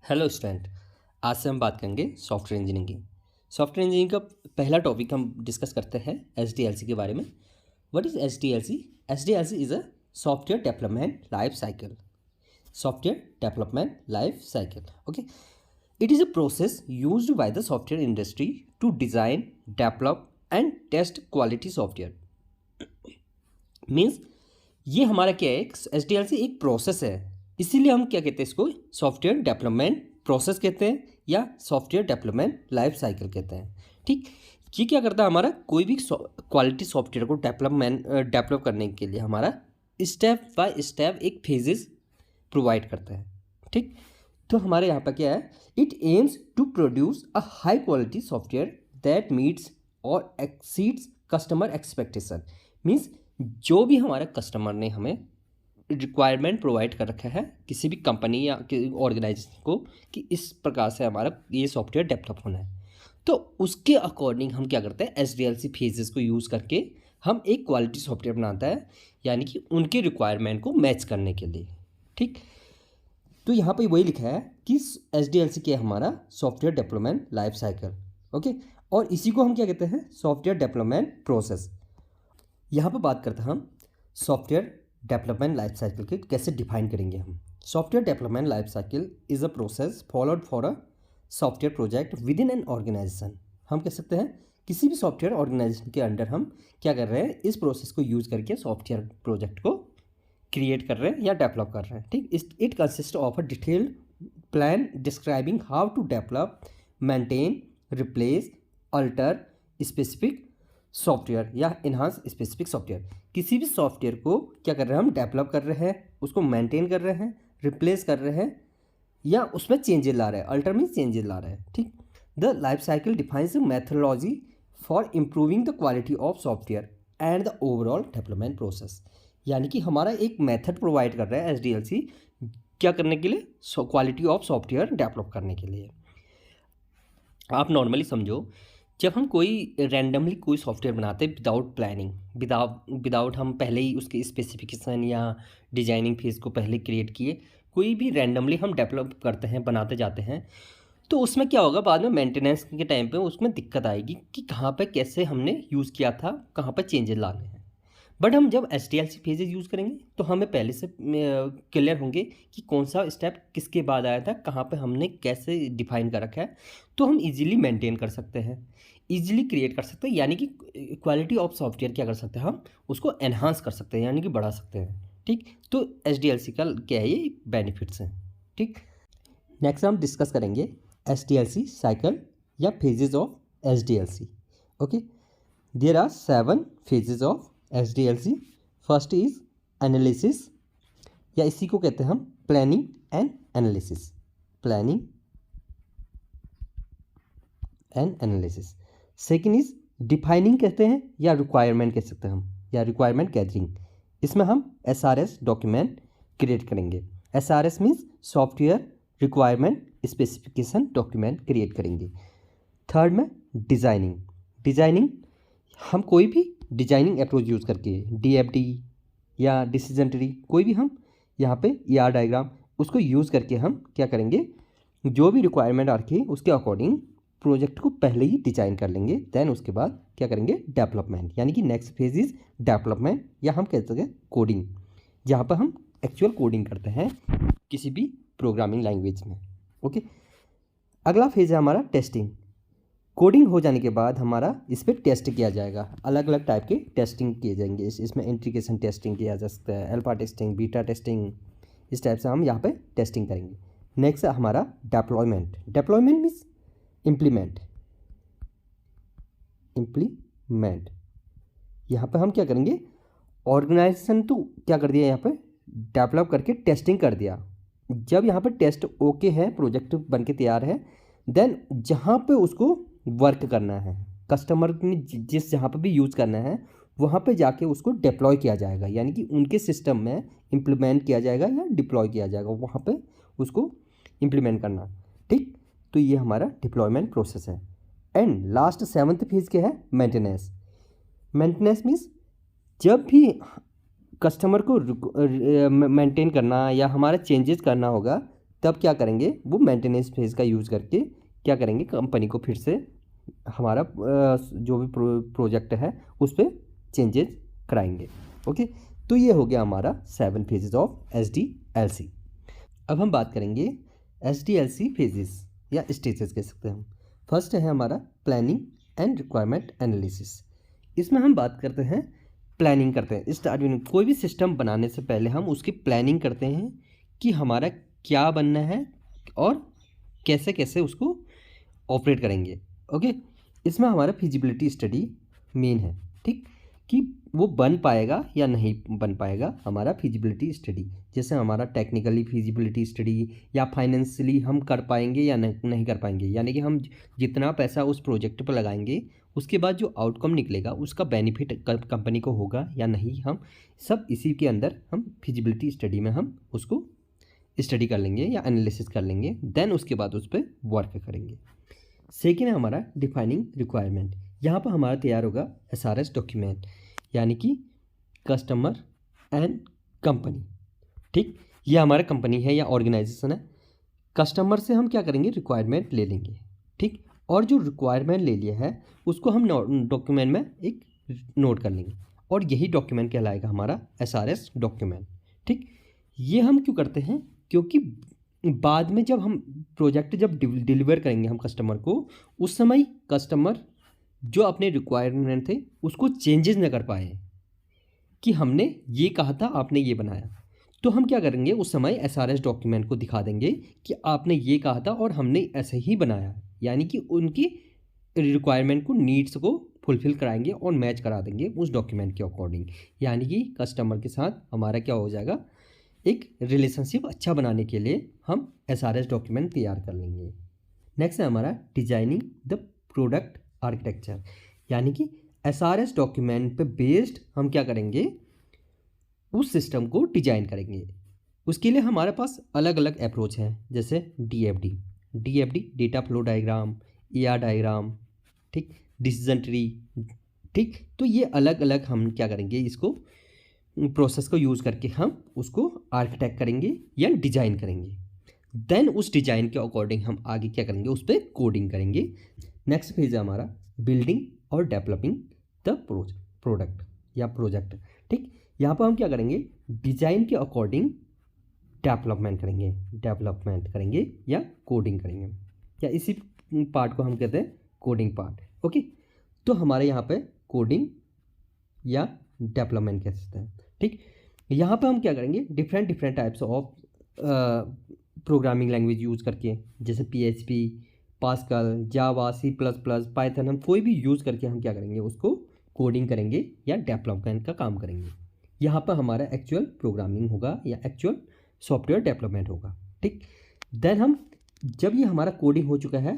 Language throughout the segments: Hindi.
Hello student. आज से हम बात करेंगे सॉफ्टवेयर इंजीनियरिंग की। सॉफ्टवेयर इंजीनियरिंग का पहला टॉपिक हम डिस्कस करते हैं एसडीएलसी के बारे में। What is SDLC? SDLC is a software development life cycle. Software development life cycle, okay. It is a process used by the software industry to design, develop and test quality software. Means ये हमारा क्या है, एसडीएलसी एक प्रोसेस है, इसीलिए हम क्या कहते हैं, इसको सॉफ्टवेयर डेवलपमेंट प्रोसेस कहते हैं या सॉफ्टवेयर डेवलपमेंट लाइफ साइकिल कहते हैं। ठीक, ये क्या करता है, हमारा कोई भी क्वालिटी सॉफ्टवेयर को डेवलप करने के लिए हमारा स्टेप बाय स्टेप एक फेजेस प्रोवाइड करता है। ठीक, तो हमारे यहाँ पर क्या है, it aims to produce a high quality software that meets or exceeds customer expectation. Means जो भी हमारा कस्टमर ने हमें रिक्वायरमेंट प्रोवाइड कर रखा है किसी भी कंपनी या ऑर्गेनाइजेशन को कि इस प्रकार से हमारा ये सॉफ्टवेयर डेवलप होना है, तो उसके अकॉर्डिंग हम क्या करते हैं, एसडीएलसी फेजेस को यूज़ करके हम एक क्वालिटी सॉफ्टवेयर बनाता है, यानी कि उनके रिक्वायरमेंट को मैच करने के लिए। ठीक, तो यहाँ पे वही लिखा है कि एसडीएलसी क्या है, हमारा software development life cycle, okay. और इसी को हम क्या कहते हैं, सॉफ्टवेयर डेवलपमेंट प्रोसेस। यहाँ पे बात करते हैं हम सॉफ्टवेयर डेवलपमेंट लाइफ साइकिल के कैसे डिफाइन करेंगे हम। Software development life cycle is a process followed for a software project within an organization. हम कह सकते हैं किसी भी सॉफ्टवेयर ऑर्गेनाइजेशन के अंडर हम क्या कर रहे हैं, इस प्रोसेस को यूज़ करके सॉफ्टवेयर प्रोजेक्ट को क्रिएट कर रहे हैं या डेवलप कर रहे हैं। ठीक, it consist of a detailed plan describing how to develop, maintain, replace, alter specific software या इन्हांस स्पेसिफिक सॉफ्टवेयर। किसी भी सॉफ्टवेयर को क्या कर रहे हैं, हम डेवलप कर रहे हैं, उसको मेंटेन कर रहे हैं, रिप्लेस कर रहे हैं या उसमें चेंजेस ला रहे हैं। अल्टर मीन चेंजेस ला रहे हैं। ठीक, the life cycle defines methodology for improving the quality of software and the overall development process. यानी कि हमारा एक मेथड प्रोवाइड कर रहा है एसडीएलसी क्या करने के लिए, क्वालिटी ऑफ सॉफ्टवेयर डेवलप करने के लिए। आप नॉर्मली समझो, जब हम कोई रैंडमली कोई सॉफ्टवेयर बनाते हैं विदाउट प्लानिंग, विदाउट हम पहले ही उसके स्पेसिफिकेशन या डिजाइनिंग फेज को पहले क्रिएट किए, कोई भी रैंडमली हम डेवलप करते हैं, बनाते जाते हैं, तो उसमें क्या होगा, बाद में मेंटेनेंस के टाइम पे उसमें दिक्कत आएगी कि कहाँ पे कैसे हमने यूज़ किया था, कहाँ पे चेंजेस लाने हैं। बट हम जब एसडीएलसी फेजेस यूज़ करेंगे तो हमें पहले से क्लियर होंगे कि कौन सा स्टेप किसके बाद आया था, कहाँ पे हमने कैसे डिफाइन कर रखा है, तो हम इजीली मेंटेन कर सकते हैं, इजीली क्रिएट कर सकते हैं। यानी कि क्वालिटी ऑफ सॉफ्टवेयर क्या कर सकते हैं, हम उसको एनहांस कर सकते हैं, यानी कि बढ़ा सकते हैं। ठीक, तो एसडीएलसी का क्या है, ये बेनिफिट्स हैं। ठीक, नेक्स्ट हम डिस्कस करेंगे एसडीएलसी साइकिल या phases of SDLC, okay. There are 7 phases of SDLC. First is analysis, या इसी को कहते हैं हम planning and analysis, planning and analysis. Second is defining कहते हैं या रिक्वायरमेंट कह सकते हैं हम, या रिक्वायरमेंट गैदरिंग। इसमें हम एसआरएस डॉक्यूमेंट क्रिएट करेंगे। SRS means software requirement specification document create करेंगे। थर्ड में डिज़ाइनिंग, डिज़ाइनिंग हम कोई भी डिजाइनिंग अप्रोच यूज़ करके डीएफडी या डिसीजन ट्री, कोई भी हम यहाँ पे ईआर डायग्राम उसको यूज़ करके हम क्या करेंगे, जो भी रिक्वायरमेंट आ रखी है उसके अकॉर्डिंग प्रोजेक्ट को पहले ही डिजाइन कर लेंगे। देन उसके बाद क्या करेंगे, डेवलपमेंट, यानी कि नेक्स्ट फेज इज डेवलपमेंट, या हम कह सकते हैं कोडिंग, जहाँ पर हम एक्चुअल कोडिंग करते हैं किसी भी प्रोग्रामिंग लैंग्वेज में, ओके। अगला फेज है हमारा टेस्टिंग। कोडिंग हो जाने के बाद हमारा इस पर टेस्ट किया जाएगा, अलग अलग टाइप के टेस्टिंग किए जाएंगे। इसमें इंटीग्रेशन टेस्टिंग किया जा सकता है, अल्फा टेस्टिंग, बीटा टेस्टिंग, इस टाइप से हम यहाँ पे टेस्टिंग करेंगे। नेक्स्ट है हमारा डेप्लॉयमेंट। डेप्लॉयमेंट मीन्स इम्प्लीमेंट, यहाँ पे हम क्या करेंगे, ऑर्गेनाइजेशन तो क्या कर दिया, यहाँ पे डेवलप करके टेस्टिंग कर दिया। जब यहाँ पे टेस्ट ओके है, प्रोजेक्ट बन के तैयार है, देन जहाँ पे उसको वर्क करना है, कस्टमर में जिस जहाँ पे भी यूज़ करना है वहाँ पे जाके उसको डिप्लॉय किया जाएगा, यानी कि उनके सिस्टम में इम्प्लीमेंट किया जाएगा या डिप्लॉय किया जाएगा, वहाँ पे उसको इम्प्लीमेंट करना। ठीक, तो ये हमारा डिप्लॉयमेंट प्रोसेस है। एंड लास्ट 7th फेज क्या है, मेंटेनेंस। मेंटेनेंस मीन्स जब भी कस्टमर को मेंटेन करना या हमारा चेंजेस करना होगा, तब क्या करेंगे, वो मेंटेनेंस फेज़ का यूज़ करके क्या करेंगे, कंपनी को फिर से हमारा जो भी प्रोजेक्ट है उस पर चेंजेस कराएंगे। ओके, तो ये हो गया हमारा 7 फेजेस ऑफ SDLC। अब हम बात करेंगे SDLC फेजेस या स्टेजेस कह सकते हैं हम। फर्स्ट है हमारा प्लानिंग एंड रिक्वायरमेंट एनालिसिस। इसमें हम बात करते हैं, प्लानिंग करते हैं। स्टार्टिंग कोई भी सिस्टम बनाने से पहले हम उसकी प्लानिंग करते हैं कि हमारा क्या बनना है और कैसे कैसे उसको ऑपरेट करेंगे। ओके, इसमें हमारा फिजिबिलिटी स्टडी मेन है, ठीक, कि वो बन पाएगा या नहीं बन पाएगा, हमारा फिजिबिलिटी स्टडी। जैसे हमारा टेक्निकली फिजिबिलिटी स्टडी या फाइनेंशियली हम कर पाएंगे या नहीं कर पाएंगे, यानी कि हम जितना पैसा उस प्रोजेक्ट पर लगाएंगे उसके बाद जो आउटकम निकलेगा उसका बेनिफिट कंपनी को होगा या नहीं, हम सब इसी के अंदर हम फिजिबिलिटी स्टडी में हम उसको स्टडी कर लेंगे या एनालिसिस कर लेंगे, देन उसके बाद उस पर वर्क करेंगे। सेकेंड है हमारा डिफाइनिंग रिक्वायरमेंट। यहाँ पर हमारा तैयार होगा SRS डॉक्यूमेंट, यानी कि कस्टमर एंड कंपनी, ठीक, ये हमारा कंपनी है या ऑर्गेनाइजेशन है। कस्टमर से हम क्या करेंगे, रिक्वायरमेंट ले लेंगे, ठीक, और जो रिक्वायरमेंट ले लिया है उसको हम डॉक्यूमेंट में एक नोट कर लेंगे, और यही डॉक्यूमेंट कहलाएगा हमारा SRS डॉक्यूमेंट, ठीक। ये हम क्यों करते हैं, क्योंकि बाद में जब हम प्रोजेक्ट जब डिलीवर करेंगे हम कस्टमर को, उस समय कस्टमर जो अपने रिक्वायरमेंट थे उसको चेंजेस न कर पाए कि हमने ये कहा था आपने ये बनाया, तो हम क्या करेंगे उस समय SRS डॉक्यूमेंट को दिखा देंगे कि आपने ये कहा था और हमने ऐसे ही बनाया, यानी कि उनकी रिक्वायरमेंट को, नीड्स को फुलफिल कराएंगे और मैच करा देंगे उस डॉक्यूमेंट के अकॉर्डिंग, यानी कि कस्टमर के साथ हमारा क्या हो जाएगा, एक रिलेशनशिप अच्छा बनाने के लिए हम SRS डॉक्यूमेंट तैयार कर लेंगे। नेक्स्ट है हमारा डिजाइनिंग द प्रोडक्ट आर्किटेक्चर, यानी कि SRS डॉक्यूमेंट पे बेस्ड हम क्या करेंगे, उस सिस्टम को डिजाइन करेंगे। उसके लिए हमारे पास अलग अलग अप्रोच हैं, जैसे DFD data flow diagram, AR diagram, ठीक, डिसीजन ट्री, ठीक। तो ये अलग अलग हम क्या करेंगे, इसको प्रोसेस को यूज़ करके हम उसको आर्किटेक्ट करेंगे या डिजाइन करेंगे। देन उस डिजाइन के अकॉर्डिंग हम आगे क्या करेंगे, उस पर कोडिंग करेंगे। नेक्स्ट फेज है हमारा बिल्डिंग और डेवलपिंग द प्रोडक्ट या प्रोजेक्ट, ठीक। यहाँ पर हम क्या करेंगे, डिजाइन के अकॉर्डिंग डेवलपमेंट करेंगे या कोडिंग करेंगे, या इसी पार्ट को हम कहते हैं कोडिंग पार्ट। ओके, तो हमारे यहाँ पे कोडिंग या डेवलपमेंट कह सकते हैं, ठीक। यहाँ पे हम क्या करेंगे, different types of programming language use करके, जैसे PHP, पास्कल, जावा, C++, पाइथन, हम कोई भी यूज़ करके हम क्या करेंगे, उसको कोडिंग करेंगे या डेवलपमेंट का काम करेंगे। यहाँ पर हमारा एक्चुअल प्रोग्रामिंग होगा या एक्चुअल सॉफ्टवेयर डेवलपमेंट होगा, ठीक। देन हम जब ये हमारा कोडिंग हो चुका है,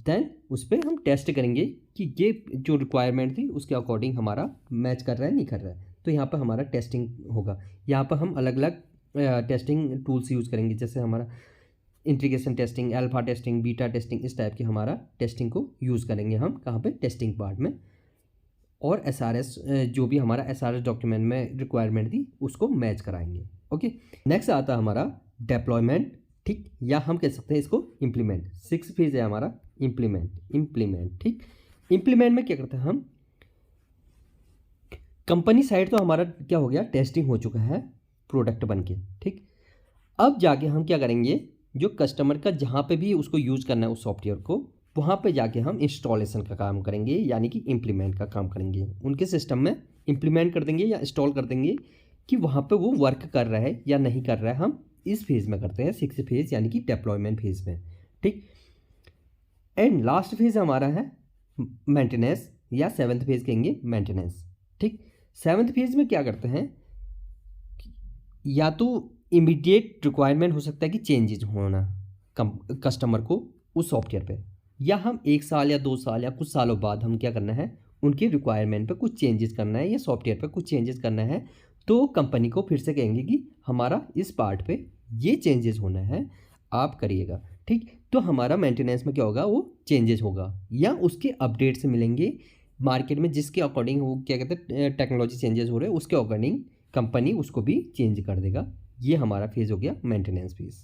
देन उस पर हम टेस्ट करेंगे कि ये जो रिक्वायरमेंट थी उसके अकॉर्डिंग हमारा मैच कर रहा है नहीं कर रहा है, तो यहाँ पर हमारा टेस्टिंग होगा। यहाँ पर हम अलग अलग टेस्टिंग टूल्स यूज़ करेंगे, जैसे हमारा integration testing, alpha testing, beta testing, इस टाइप की हमारा टेस्टिंग को यूज़ करेंगे हम कहाँ पे, टेस्टिंग पार्ट में। और SRS जो भी हमारा SRS डॉक्यूमेंट में रिक्वायरमेंट थी उसको मैच कराएंगे। ओके, नेक्स्ट आता है हमारा डेप्लॉयमेंट, ठीक, या हम कह सकते हैं इसको इम्प्लीमेंट। 6 फेज है हमारा इम्प्लीमेंट, ठीक। इम्प्लीमेंट में क्या करते हैं हम, कंपनी साइड तो हमारा क्या हो गया, टेस्टिंग हो चुका है प्रोडक्ट बन के, ठीक। अब जाके हम क्या करेंगे, जो कस्टमर का जहाँ पे भी उसको यूज़ करना है उस सॉफ्टवेयर को, वहाँ पे जाके हम इंस्टॉलेशन का काम करेंगे, यानी कि इम्प्लीमेंट का काम करेंगे। उनके सिस्टम में इम्प्लीमेंट कर देंगे या इंस्टॉल कर देंगे कि वहाँ पे वो वर्क कर रहा है या नहीं कर रहा है, हम इस फेज़ में करते हैं, 6 फेज़ यानी कि डेप्लॉयमेंट फेज़ में, ठीक। एंड लास्ट फेज़ हमारा है मेंटेनेंस या 7th फेज़ कहेंगे मेंटेनेंस, ठीक। 7th फेज़ में क्या करते हैं, या तो इमीडिएट रिक्वायरमेंट हो सकता है कि चेंजेस होना कस्टमर को उस सॉफ्टवेयर पे, या हम 1 साल या 2 साल या कुछ सालों बाद हम क्या करना है, उनकी रिक्वायरमेंट पे कुछ चेंजेस करना है या सॉफ्टवेयर पे कुछ चेंजेस करना है, तो कंपनी को फिर से कहेंगे कि हमारा इस पार्ट पे ये चेंजेस होना है, आप करिएगा, ठीक। तो हमारा मेंटेनेंस में क्या होगा, वो चेंजेस होगा या उसके अपडेट से मिलेंगे मार्केट में, जिसके अकॉर्डिंग वो क्या कहते हैं टेक्नोलॉजी चेंजेस हो रहे हैं, उसके अकॉर्डिंग कंपनी उसको भी चेंज कर देगा। ये हमारा फेज़ हो गया मेंटेनेंस फेज़।